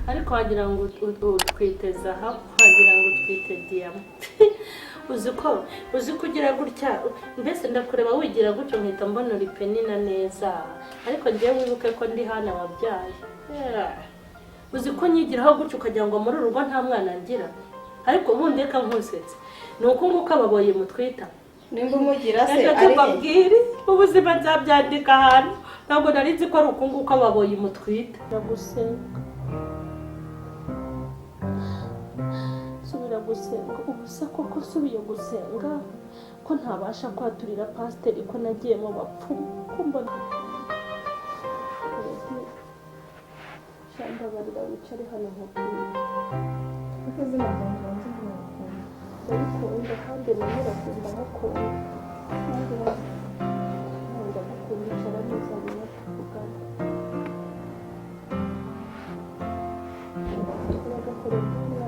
ariko wagira ngo utwite zahabu, wagira ngo utwite diyama. uzi kugira gutya, mbese ndakureba wigira gutyo nkita mbona uri penina neza, ariko ngewe wibuke ko ndi hana wabyaye. Uzi ko nyigiraho gutyo ukagira ngo muri urugo nta mwana ngira, ariko ubundi reka nkusetse ni uko nguko ababoye mutwita. Nimba umugira se ari babwire ubuzima nzabyandika ahantu, ntabwo nari nzi ko ari uko nguko ababoye mutwita. Ndagusenga, subira gusenga. Ubusa koko subiye gusenga ko ntabasha kwaturira pasiteri ko nagiye mu bapfumu, ko mbona shamba barira wicare hano nkubwire akazina ryanjye nzi nk'umuntu ndabikunda kandi namurakunda mukunda kandi ndamukunda icara neza nyuma tuvugana uragakora umwana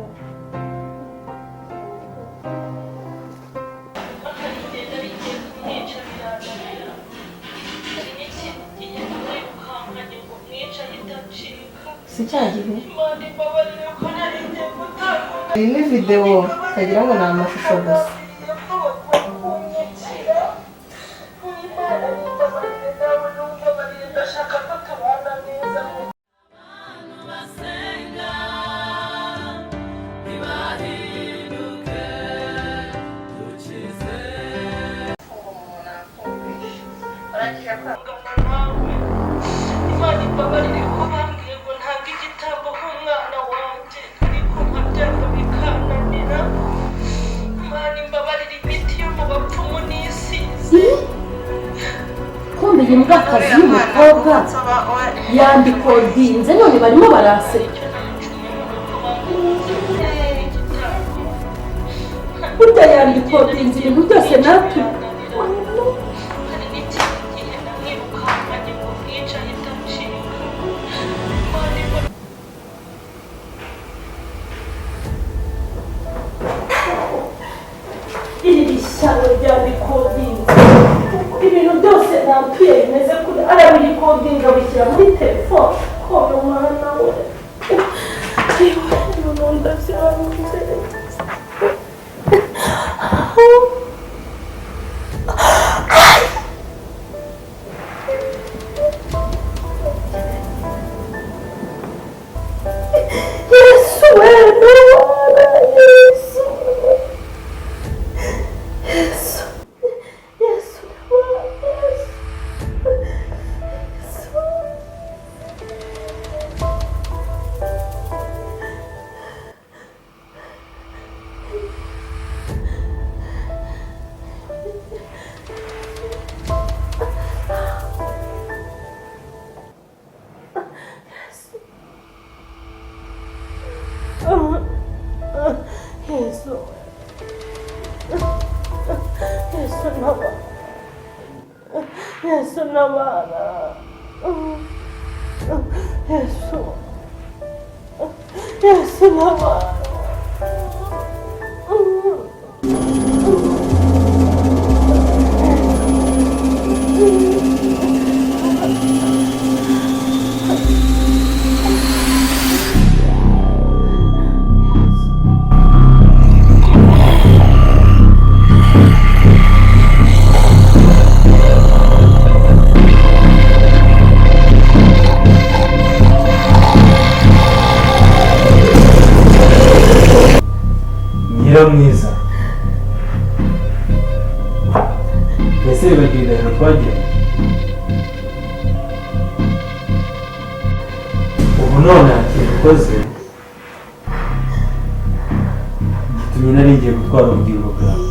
si cyagihe iyi ni videwo utagira ngo ni amashusho gusa. iyi mbwakazi y'umukobwa yandikodinze none barimo baraseka. Burya yandikodinze ibintu byose natwe. Iri shyano ryandikodinze ibintu byose natuye bimeze kuri arabirikodinga bishyira muri telefone. Kobe umwana we ndaziramuze Yesu wena Yesu Yesu Yesu Yesu nabana Yesu nabana mwiza ese bagenda twagiye ubu none akikoze gitumye nari ngiye gutwara ubugingo bwawe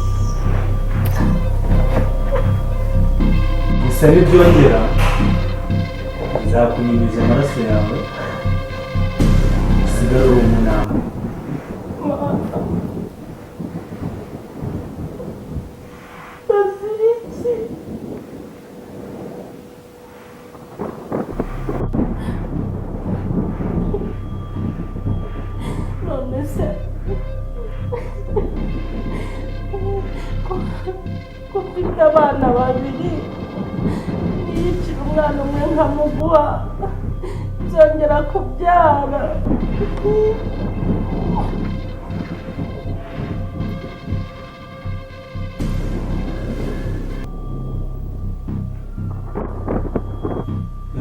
gusa nibyongera nzakunyunyuza amaraso yawe usigare uri umunama abana babiri yicira umwana umwe nkamuguha kuzongera kubyara.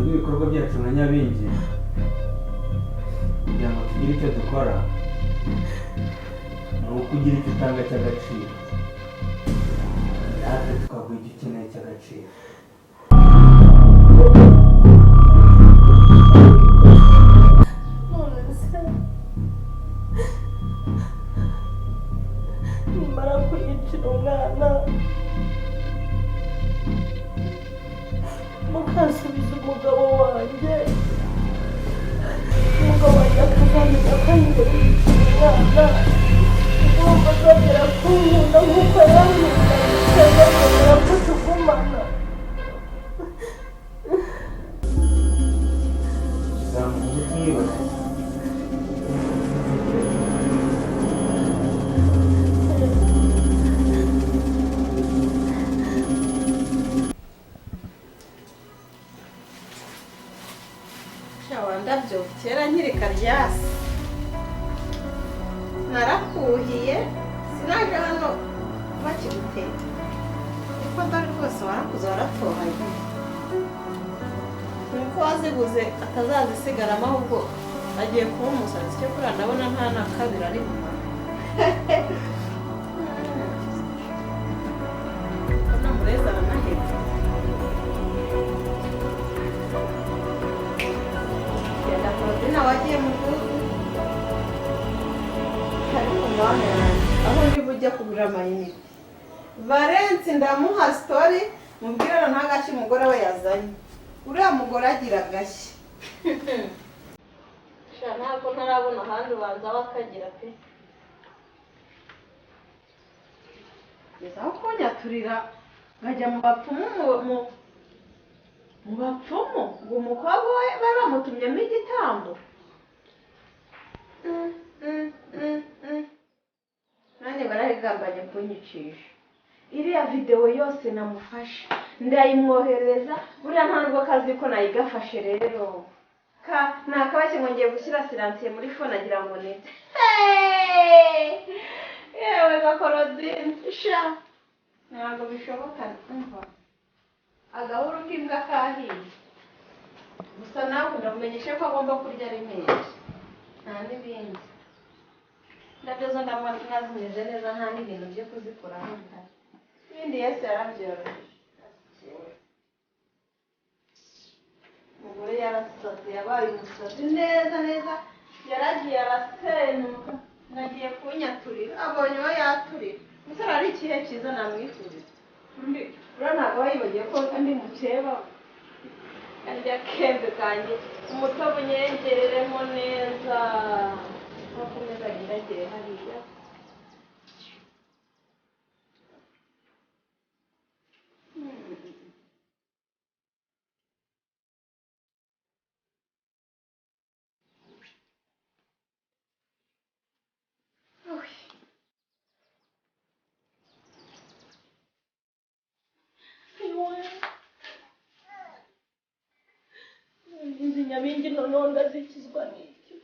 ibikorwa byacu na Nyabingi kugira ngo tugire icyo dukora ni ukugira icyo utanga cy'agaciro natwe tukaguha icyo ukeneye cy'agaciro. Nimara kuyicira umwana mukasubiza umugabo wanjye akazamenya ko yigeze yicira umwana ugomba azongera kunkunda nk'uko yankunda akazongera ko tugumana. Uzamuha umwibaza ndabyo kera nkiri karyasi narakuhiye sinaje hano bakigutera kuko ndari rwose warakuze waratohaye nuko waziguze atazazisigaramo ahubwo agiye kuba umusatsi cyo kuri ndabona nta nakabiri ari bumva namureza aranahebye wagiye mu gihugu hari umwanya aho uri bujye kugura amayinite Valence ndamuha story mubwirana ntagashye umugore we yazanye uriya mugore agira agashye ntabwo ntarabona ahandi ubanza wakagira pe aho kunyaturira nkajya mu bapfumu mu bapfumu ngo umukobwa we baramutumyemo igitambo nanjye barahigambanye kunyicisha iriya videwo yose namufashe ndayimwohereza buriya nta nubwo kazi ko nayigafashe rero nakabashye ngo ngiye gushyira siransiye muri fone agira ngo nite yewe gakorodini sha ntabwo bishoboka umva agahuru k'imbwa kahiye gusa nawe ndamumenyeshe ko agomba kurya ari menshi nta n'ibindi ndabyo zo ndamubona zimeze neza nta n'ibintu byo kuzikuraho ibindi Yesu yarabyoroheje umugore yarasaze yabaye umusazi neza neza yaragiye arasenuka nagiye kunyaturira abonye uwo yaturira umusore ari ikihe cyiza namwifuriza undi uriya ntabwo wayibagiye ko andi mukeba arya kembe kanjye umutobe unyengereremo neza nkuko umeze agendagere hariya izi Nyabingi noneho ndazikizwa n'iki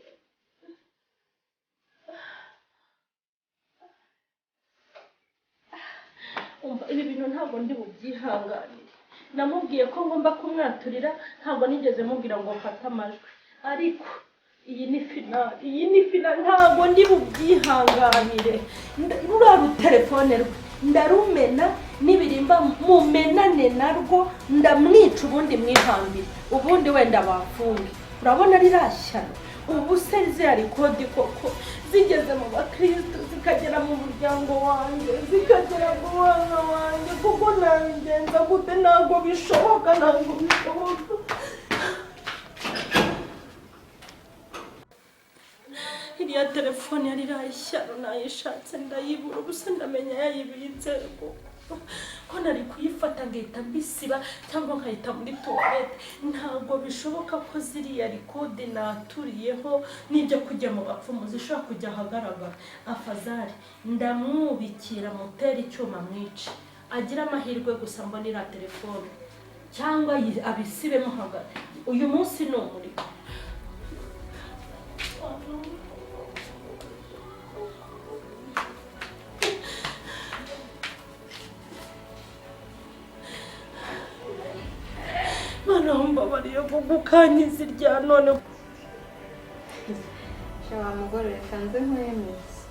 umva ibi bintu ntabwo ndi bubyihanganire namubwiye ko ngomba kumwaturira ntabwo nigeze mubwira ngo mfate amajwi ariko iyi ni finali ntabwo ndi bubyihanganire ruriya rutelefone rwe ndarumena nibirimba mumenane narwo ndamwica ubundi mwihambire ubundi wenda bafunge urabona rirashyano ubu se ziriya kodi koko zigeze mu bakristo zikagera mu muryango wanjye zikagera mu bana wanjye kuko nabigenza gute ntabwo bishoboka iriya telefone yari irashyano nayishatse ndayibura ubusa ndamenya yayibitse ko nari kuyifata ngahita mbisiba cyangwa nkahita muri tuwarete ntabwo bishoboka ko ziriya rikode naturiyeho n'ibyo kujya mu bapfumu zishobora kujya ahagaragara afazari ndamwubikira mutera icyuma mwice agira amahirwe gusa mbona iriya telefone cyangwa abisibemo hagati uyu munsi ni umuriro gukanyiza irya none. Shawa mugore kanze nkwemeza.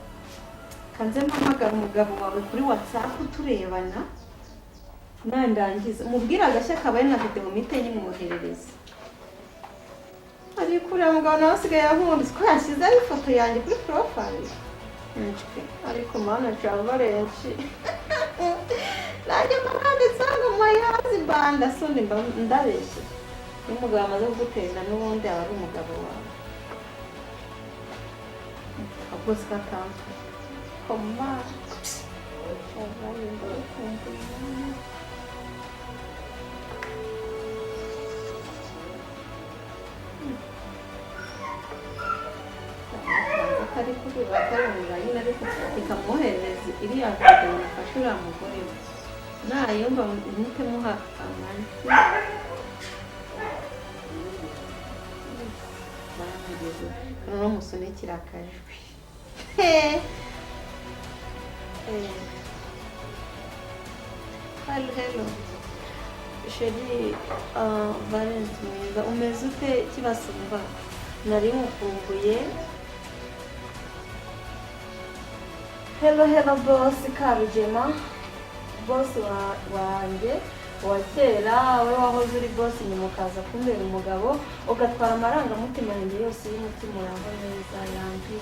Kanze mpamagara umugabo wawe kuri WhatsApp turebana. Nandangiza mubwira agashya kabaye na video mite nyimwoherereza. Ari kuri mugabo nawe asigaye yankundise ko yashyizeho ifoto yanjye kuri profile. Ariko mana Valenci. Nanjye mwanditse ngo my husband asundi ndabeshye. Umugabo amaze kugutera n'ubundi aba ari umugabo wawe. Akoze katanze. Koma. Atari kuri batarumva nyine ariko ikamwoherereza iriya video nafashe uriya mugore we. Nayumva umute muha amani. Kana musunikira akajwi. Hello. Sheri Valence mwiza umeze ute kibasumba? Nari mukumbuye. Hello boss Karugema. Boss wanjye wa kera we wahoze uri boss nyuma ukaza kumbera umugabo ugatwara amarangamutima yanjye yose y'umutima yawe neza yanjye.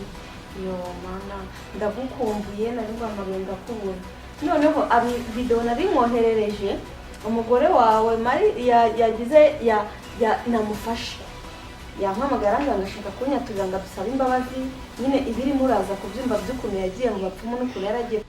Yo mana ndagukumbuye nari ngwamagaye ndakubona. Noneho abi video nari mwoherereje umugore wawe Mari yagize namufashe. Yampamagara ngashaka kunyaturira ngabisaba imbabazi nyine ibiri muraza kubyumva by'ukuntu yagiye mu bapfumu n'ukuntu yaragiye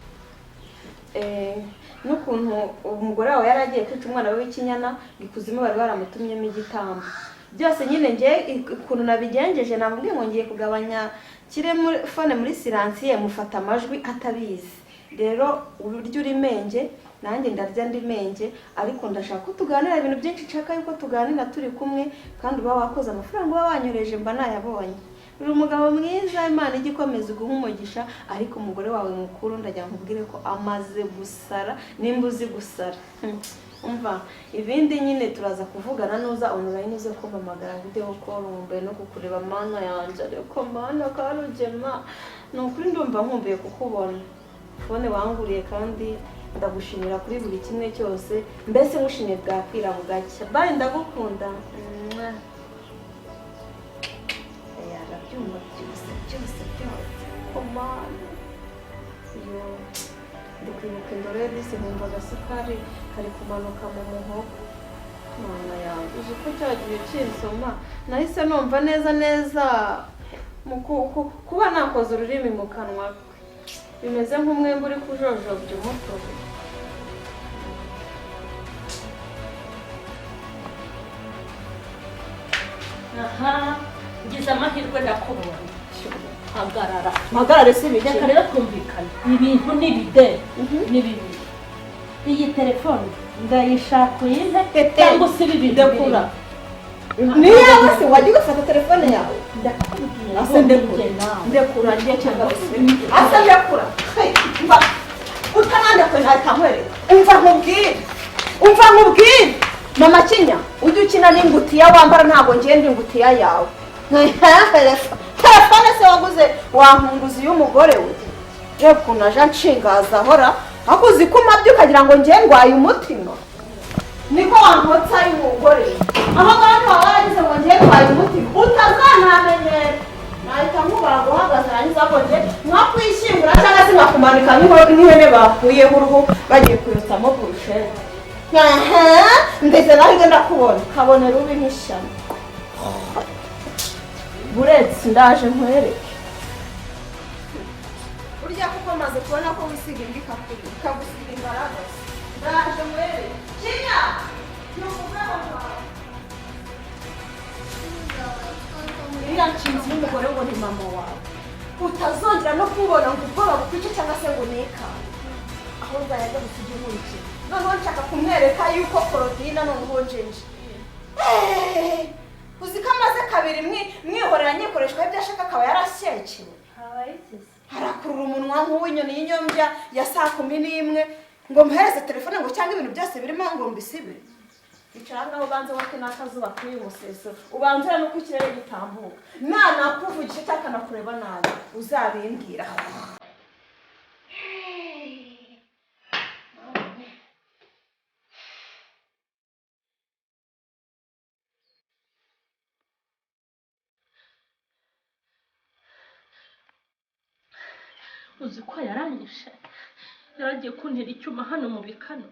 n'ukuntu umugore wawe yaragiye kwica umwana we w'ikinyana gikuzimu bari baramutumyemo igitambo. Byose nyine ngiye ukuntu nabigenjeje namubwiye ngo ngiye kugabanya kire muri phone muri silencieux mufata amajwi atabizi. Rero uburyo uri menge nanjye ndarya ndi menge ariko ndashaka ko tuganira ibintu byinshi nshaka yuko tuganira turi kumwe kandi uba wakoze amafaranga uba wanyoreje mba nayabonye. Uri umugabo mwiza Imana igikomeza guha umugisha ariko umugore wawe mukuru ndajya nkubwire ko amaze gusara nimbuzi gusara. Umva ibindi nyine turaza kuvugana nuza online uze kumpamagara video call umbe no kukureba mana yanje ariko mana Karugema nukuri ndumva nkumbuye kukubona. Phone wanguriye kandi ndagushimira kuri buri kimwe cyose mbese mushimye bwakwira bugacya. Bye ndagukunda. Arabyumva byose. Koma. Yo. Ndikwibuka indore disi nkumva agasukari kari kumanuka mu muhogo. Mana yanjye uzi ko cyagiye kinsoma nahise numva neza kuba nakoze ururimi mu kanwa bimeze nk'umwembe uri kujojobya umutobe. Aha ngize amahirwe ndakubona. Hagarara si ibijya reka rero twumvikana ibintu n'ibide n'ibibiri. Iyi telefone ndayishaka uyinte cyangwa se bibidekura. Ni yawe se wajya ugafata telefone yawe? Ndakubwira ase ndekura ngiye cyangwa ase ndekura. Utananda ko ntatamwere. Umva nkubwire. Mama Kinya ujye ukina n'ingutiya wambara ntago ngiye ndi ingutiya yawe. Telefone se waguze wankunguzi y'umugore we. Je kunaje nshingaza hora akuzi kumabyo ukagira ngo ngiye ngwaye umutima. Niko wankotsa y'umugore. Aho ngaho waragize ngo ngiye ngwaye umutima. Utazanamenyera. Nahita nkubago hagaze rangiza ngo ngiye mwakwishingura cyangwa se mwakumanika n'ihene bakuyeho uruhu bagiye kuyutsamo burushete. Ndetse nahiga ndakubona kabone rubi nk'ishyamba. Buretse ndaje nkwereke. Urya kuko maze kubona ko wisiga indi kagusiga imbaraga. Ndaje nkwereke. Kinya! Nukugaho kwawe. Iriya nshinzi y'umugore ngo ni mama wawe. Utazongera no kubona ngo ukora bukwice cyangwa se ngo nikane. Aho uzajya gusiga inkurikije. Noneho nshaka kumwereka yuko Korodina noneho njenje. Uzi ko amaze kabiri mwihorera nyikoreshwa ibyo ashaka akaba yarasyekiwe. Harakurura umunwa nk'uw'inyoni y'inyombya ya 11:00 ngo muhereze telefone ngo cyangwa ibintu byose birimo ngo mbisibe. icara ngaho ubanza wake n'akazuba kuri uyu musesero ubanza nuko ikirere gitambuka nanakuvugisha cyangwa akanakureba nabi uzabimbwira uzi ko yarangije yaragiye kuntera icyuma hano mu bikano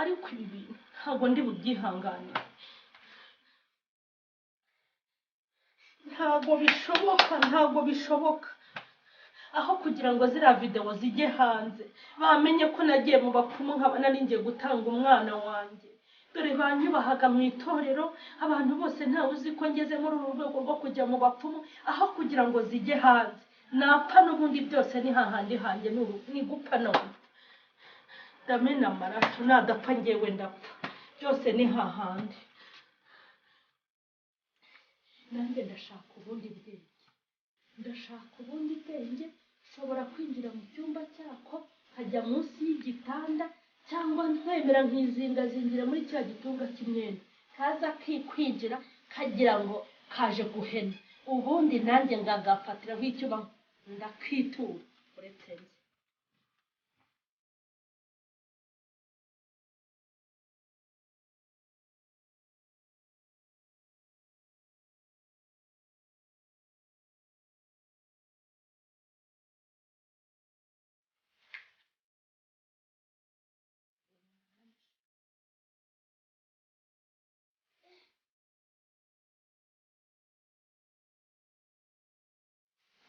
ariko ibi bintu ntabwo ndi bubyihanganire ntabwo bishoboka aho kugira ngo ziriya videwo zijye hanze bamenye ko nagiye mu bapfumu nkaba nari ngiye gutanga umwana wanjye dore banyubahaga mu itorero abantu bose ntawe uzi ko ngeze muri uru rwego rwo kujya mu bapfumu aho kugira ngo zijye hanze napfa n'ubundi byose ni hahandi hanjye ni gupfa none ndamena amaraso nadapfa ngewe ndapfa byose ni hahandi nanjye ndashaka ubundi bwenge ushobora kwinjira mu cyumba cyako nkajya munsi y'igitanda cyangwa nkwemera nkizingazingira muri cya gitunga cy'imyenda kaza kwinjira kagira ngo kaje guhena ubundi nanjye ngagafatira nk'icyuma ndakwitura uretse nzi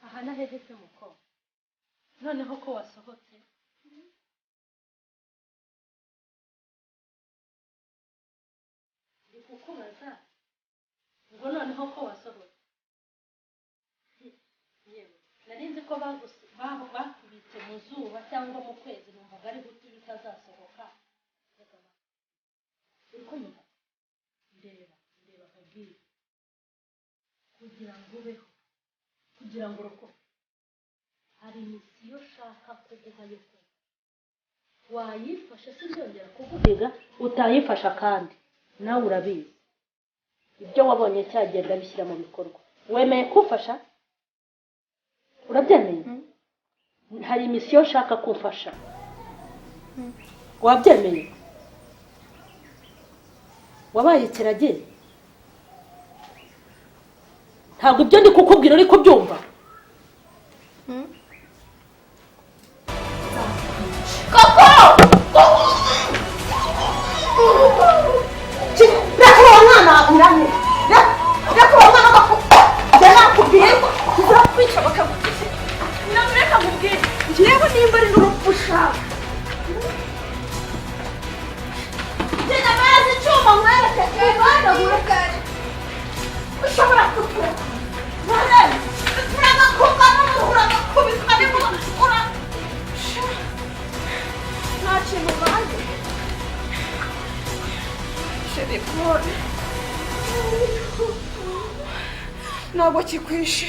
aha na hehe se mukobwa noneho ko wasohotse ndi kukubaza ngo noneho ko wasohotse yewe nari nzi ko bakubitse mu zuba cyangwa mu kwezi numvaga ari guti bitazasohoka uri kumva ndeba nkubwire kugira ngo ubeho kugira ngo urokoke hari misiyo ushaka kuguha yo kuba wayifasha sinzongera kuguhiga utayifasha kandi nawe urabizi ibyo wabonye cyagenda bishyira mu bikorwa wemeye kumfasha urabyemeye hari misiyo ushaka kumfasha wabyemeye wabaye ikiragire ntabwo ibyo ndi kukubwira uri kubyumva ngewe nimba ari n'urupfu ushaka genda amazi icyuma mwereke mwandagure kare ushobora kutura uragakuka uragakubitwa n'inkuba nta kintu ubaye sheri pole ntabwo kikwishe